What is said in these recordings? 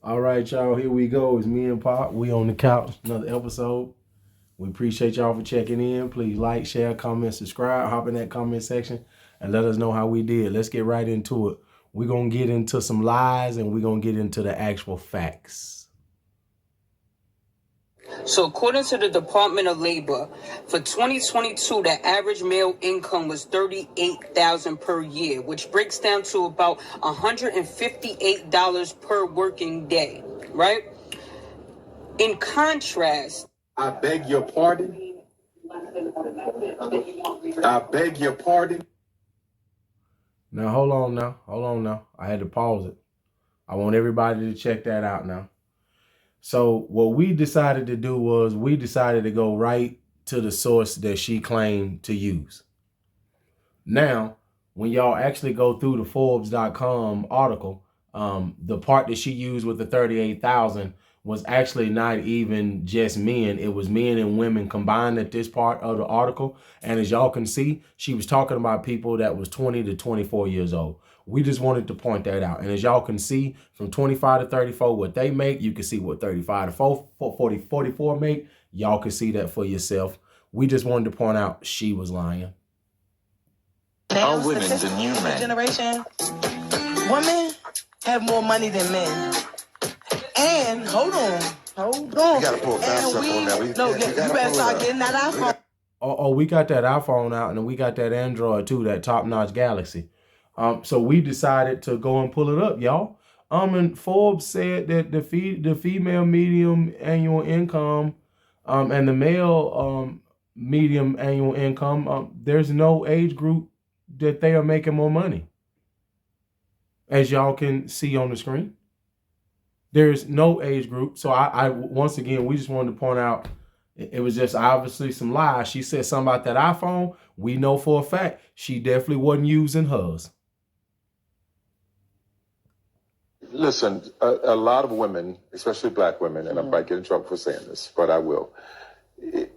All right, y'all, here we go. It's me and Pop. We on the couch, another episode. We appreciate y'all for checking in. Please like, share, comment, subscribe. Hop in that comment section and let us know how we did. Let's get right into it. We're going to get into some lies and we're going to get into the actual facts. So according to the Department of Labor, for 2022, the average male income was $38,000 per year, which breaks down to about $158 per working day, right? In contrast, I beg your pardon. I beg your pardon. Now, hold on now. I had to pause it. I want everybody to check that out now. So what we decided to do was we decided to go right to the source that she claimed to use. Now, when y'all actually go through the Forbes.com article, the part that she used with the 38,000 was actually not even just men. It was men and women combined at this part of the article. And as y'all can see, she was talking about people that was 20 to 24 years old. We just wanted to point that out. And as y'all can see, from 25 to 34, what they make, you can see what 35 to 44 make. Y'all can see that for yourself. We just wanted to point out she was lying. Now, all women, the new men. Generation, women have more money than men. And hold on. You gotta pull fast up on that. You better start getting that iPhone. Oh, we got that iPhone out, and then we got that Android too, that top-notch Galaxy. So we decided to go and pull it up, y'all. And Forbes said that the female medium annual income, and the male medium annual income, there's no age group that they are making more money. As y'all can see on the screen, there's no age group. So I once again, we just wanted to point out it was just obviously some lies. She said something about that iPhone. We know for a fact she definitely wasn't using hers. Listen, a lot of women, especially black women, and I might get in trouble for saying this, but I will.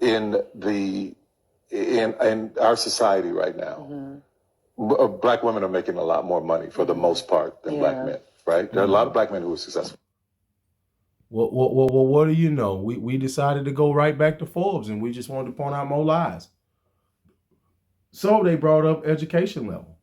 In our society right now, black women are making a lot more money for the most part than black men, right? There are a lot of black men who are successful. Well, what do you know? We decided to go right back to Forbes, and we just wanted to point out more lies. So they brought up education level.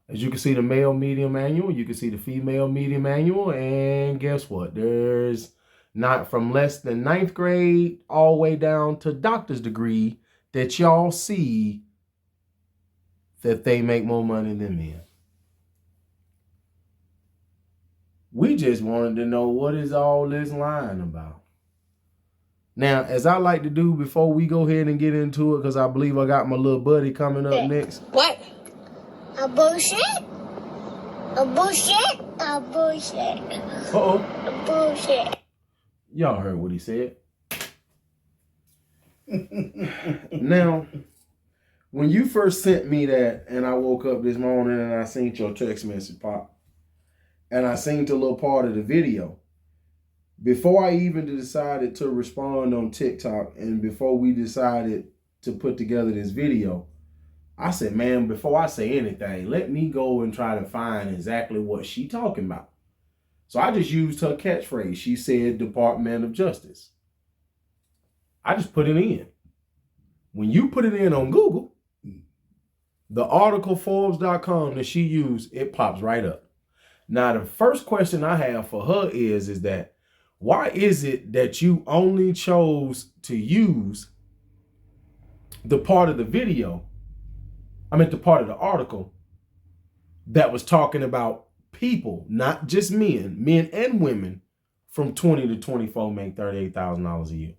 As you can see, the male medium annual, you can see the female medium annual, and guess what? There's not from less than 9th grade all the way down to doctor's degree that y'all see that they make more money than men. We just wanted to know, what is all this lying about? Now, as I like to do before we go ahead and get into it, because I believe I got my little buddy coming up next. what? A bullshit? A bullshit? A bullshit. Uh-oh. A bullshit. Y'all heard what he said. Now, when you first sent me that, and I woke up this morning and I seen your text message pop, and I seen the little part of the video, before I even decided to respond on TikTok, and before we decided to put together this video, I said, man, before I say anything, let me go and try to find exactly what she talking about. So I just used her catchphrase. She said Department of Justice. I just put it in. When you put it in on Google, the article Forbes.com that she used, it pops right up. Now, the first question I have for her is that why is it that you only chose to use the part of the video, the part of the article that was talking about people, not just men and women from 20 to 24 make $38,000 a year.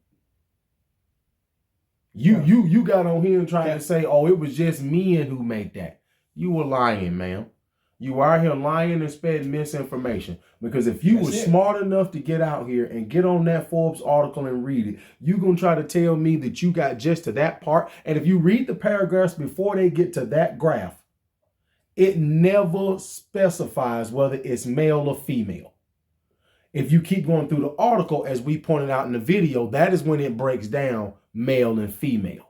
You got on here trying to say, oh, it was just men who make that. You were lying, ma'am. You are here lying and spreading misinformation. Because if you were smart enough to get out here and get on that Forbes article and read it, you're going to try to tell me that you got just to that part. And if you read the paragraphs before they get to that graph, it never specifies whether it's male or female. If you keep going through the article, as we pointed out in the video, that is when it breaks down male and female.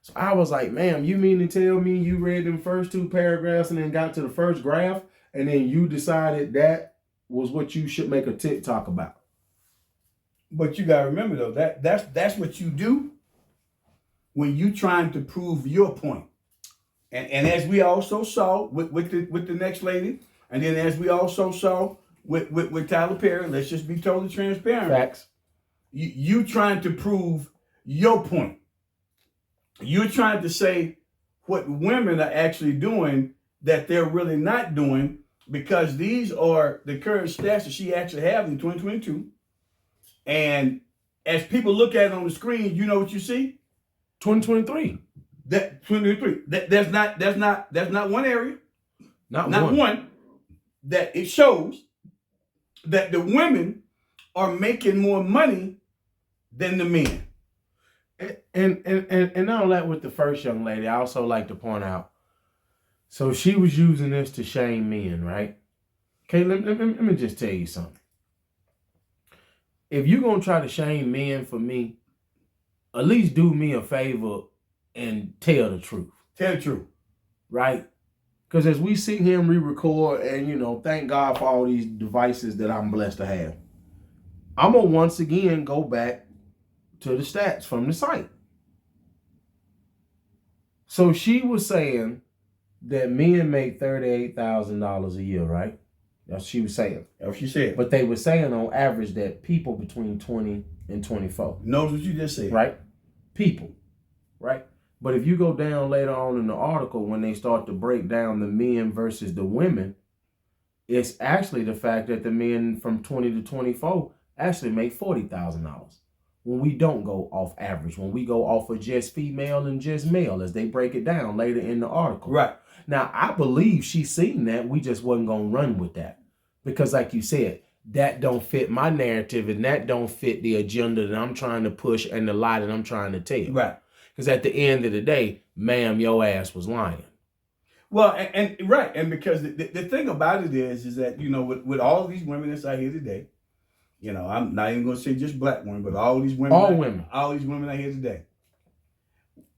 So I was like, ma'am, you mean to tell me you read them first two paragraphs and then got to the first graph and then you decided that was what you should make a TikTok about. But you gotta remember though, that's what you do when you trying to prove your point. And as we also saw with the next lady, and then as we also saw with Tyler Perry, let's just be totally transparent. Facts. You trying to prove your point. You're trying to say what women are actually doing that they're really not doing, because these are the current stats that she actually has in 2022. And as people look at it on the screen, you know what you see? 2023. That 2023. That's not one area. Not one. That it shows that the women are making more money than the men. And not only that, with the first young lady, I also like to point out, so she was using this to shame men, right? Okay, let me just tell you something. If you're going to try to shame men for me, at least do me a favor and tell the truth. Tell the truth. Right? Because as we sit here and re-record, and, thank God for all these devices that I'm blessed to have, I'm going to once again go back to the stats from the site. So she was saying that men make $38,000 a year, right? That's what she was saying. That's what she said. But they were saying on average that people between 20 and 24. Knows what you just said. Right? People. Right? But if you go down later on in the article, when they start to break down the men versus the women, it's actually the fact that the men from 20 to 24 actually make $40,000. When we don't go off average, when we go off of just female and just male, as they break it down later in the article. Right. Now, I believe she's seen that. We just wasn't going to run with that. Because like you said, that don't fit my narrative, and that don't fit the agenda that I'm trying to push and the lie that I'm trying to tell. Right. Because at the end of the day, ma'am, your ass was lying. Well, and right. And because the thing about it is that, with all of these women that's out here today, I'm not even going to say just black women, but all these women. All these women out here today.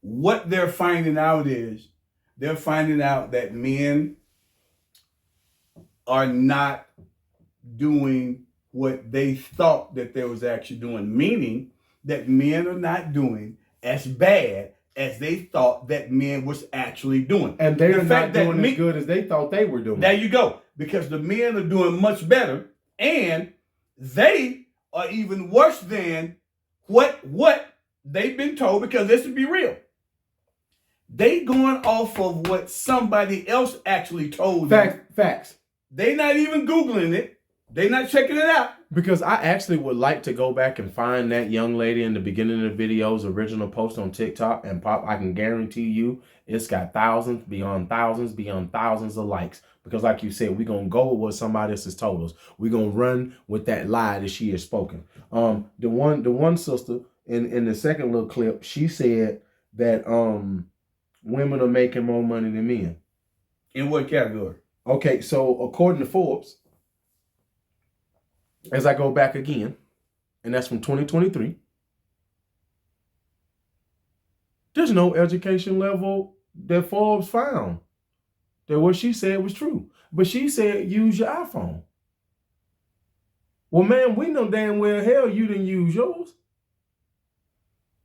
What they're finding out is they're finding out that men are not doing what they thought that they was actually doing. Meaning that men are not doing as bad as they thought that men was actually doing. And they're not doing as good as they thought they were doing. There you go. Because the men are doing much better, and they are even worse than what they've been told, because let's be real. They going off of what somebody else actually told them. Facts. They not even Googling it. They not checking it out. Because I actually would like to go back and find that young lady in the beginning of the video's original post on TikTok and pop. I can guarantee you it's got thousands beyond thousands of likes. Because like you said, we're going to go with what somebody else has told us. We're going to run with that lie that she has spoken. The one sister in the second little clip, she said that women are making more money than men. In what category? Okay, so according to Forbes, as I go back again, and that's from 2023, there's no education level that Forbes found that what she said was true. But she said, use your iPhone. Well, man, we know damn well hell you didn't use yours.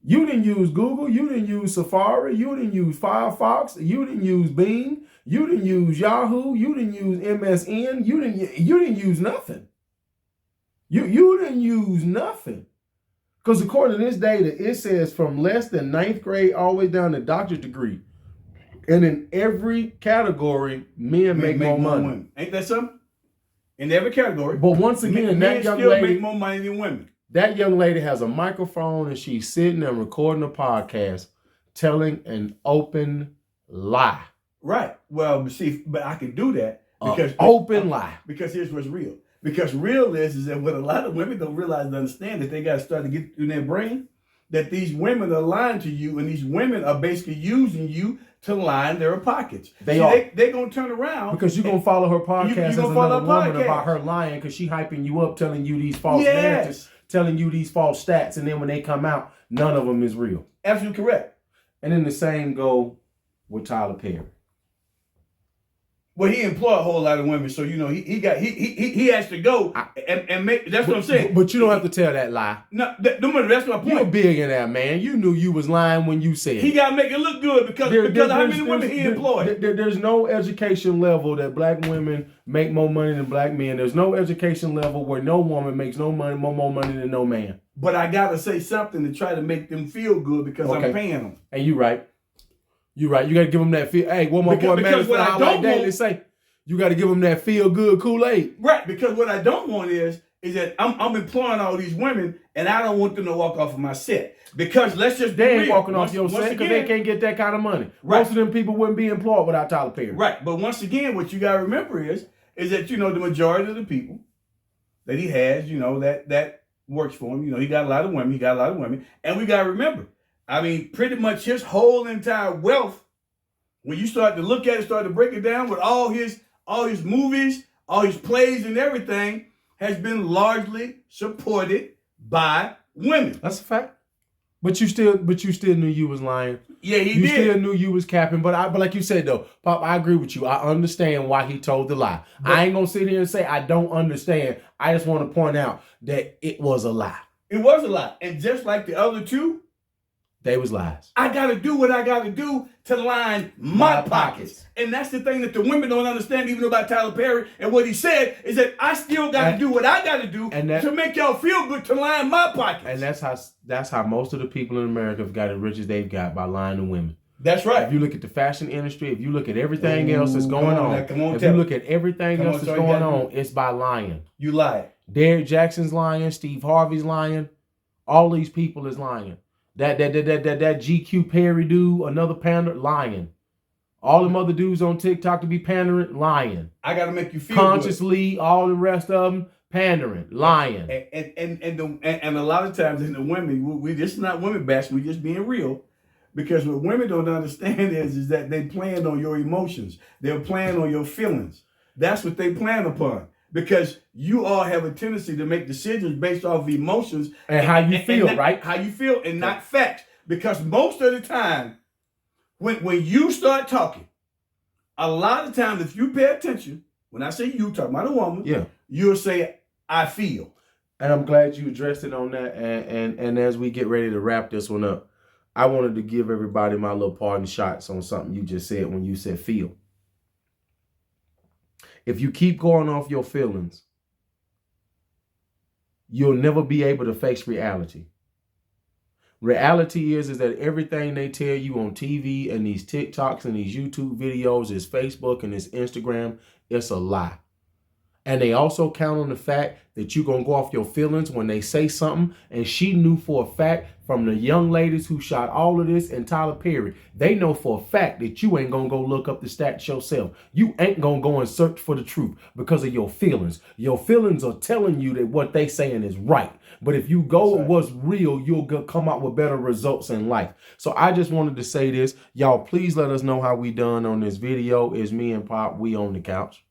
You didn't use Google. You didn't use Safari. You didn't use Firefox. You didn't use Bing. You didn't use Yahoo. You didn't use MSN. You didn't use nothing. You didn't use nothing. Because according to this data, it says from less than 9th grade all the way down to doctorate degree. And in every category, men make more money. Women. Ain't that something? In every category. But once again, that young still lady make more money than women. That young lady has a microphone and she's sitting and recording a podcast telling an open lie. Right. Well, but I can do that because open lie. Because here's what's real. Because real is that what a lot of women don't realize and understand, that they got to start to get in their brain, that these women are lying to you, and these women are basically using you to line their pockets. They're going to turn around. Because you're going to follow her podcast as another woman about her lying, because she hyping you up, telling you these false narratives, telling you these false stats, and then when they come out, none of them is real. Absolutely correct. And then the same go with Tyler Perry. Well, he employed a whole lot of women, so you know he has to go and make. That's what I'm saying. But you don't have to tell that lie. No, that's my point. You're a billionaire, man. You knew you was lying when you said he got to make it look good because of how many women he employed. There's no education level that black women make more money than black men. There's no education level where no woman makes more money than no man. But I gotta say something to try to make them feel good because I'm paying them. And you right. You right. You got to give them that feel. Hey, what my boy Manny Daily say? You got to give them that feel good Kool-Aid. Right. Because what I don't want is that I'm employing all these women and I don't want them to walk off of my set. Because let's just they ain't walking off your set because they can't get that kind of money. Right. Most of them people wouldn't be employed without Tyler Perry. Right. But once again, what you got to remember is that, you know, the majority of the people that he has, you know, that works for him. You know, he got a lot of women. And we got to remember, I mean, pretty much his whole entire wealth, when you start to look at it, start to break it down with all his movies, all his plays and everything, has been largely supported by women. That's a fact. But you still knew you was lying. Yeah, he did. You still knew you was capping. But like you said though, Pop, I agree with you. I understand why he told the lie. But I ain't gonna sit here and say I don't understand. I just want to point out that it was a lie. It was a lie. And just like the other two, they was lies. I got to do what I got to do to line my pockets. And that's the thing that the women don't understand, even about Tyler Perry. And what he said is that I still got to do what I got to do to make y'all feel good, to line my pockets. And that's how most of the people in America have got as rich as they've got, by lying to women. That's right. If you look at the fashion industry, if you look at everything else that's going on, if you look at everything else that's going on, it's by lying. You lied. Derrick Jackson's lying. Steve Harvey's lying. All these people is lying. That GQ Perry dude, another pander, lying. All them other dudes on TikTok to be pandering, lying. I got to make you feel consciously, good. All the rest of them pandering, lying. And a lot of times in the women, we just not women bashing, we just being real. Because what women don't understand is that they plan on your emotions. They're playing on your feelings. That's what they plan upon. Because you all have a tendency to make decisions based off of emotions. And how you feel, right? How you feel and not facts. Because most of the time, when you start talking, a lot of times if you pay attention, when I say you, talking about a woman, you'll say, I feel. And I'm glad you addressed it on that. And as we get ready to wrap this one up, I wanted to give everybody my little parting shots on something you just said when you said feel. If you keep going off your feelings, you'll never be able to face reality. Reality is that everything they tell you on TV and these TikToks and these YouTube videos, is Facebook and this Instagram, it's a lie. And they also count on the fact that you're going to go off your feelings when they say something. And she knew for a fact from the young ladies who shot all of this and Tyler Perry, they know for a fact that you ain't going to go look up the stats yourself. You ain't going to go and search for the truth because of your feelings. Your feelings are telling you that what they saying is right. But if you go with what's real, you'll come out with better results in life. So I just wanted to say this. Y'all, please let us know how we done on this video. It's me and Pop. We on the couch.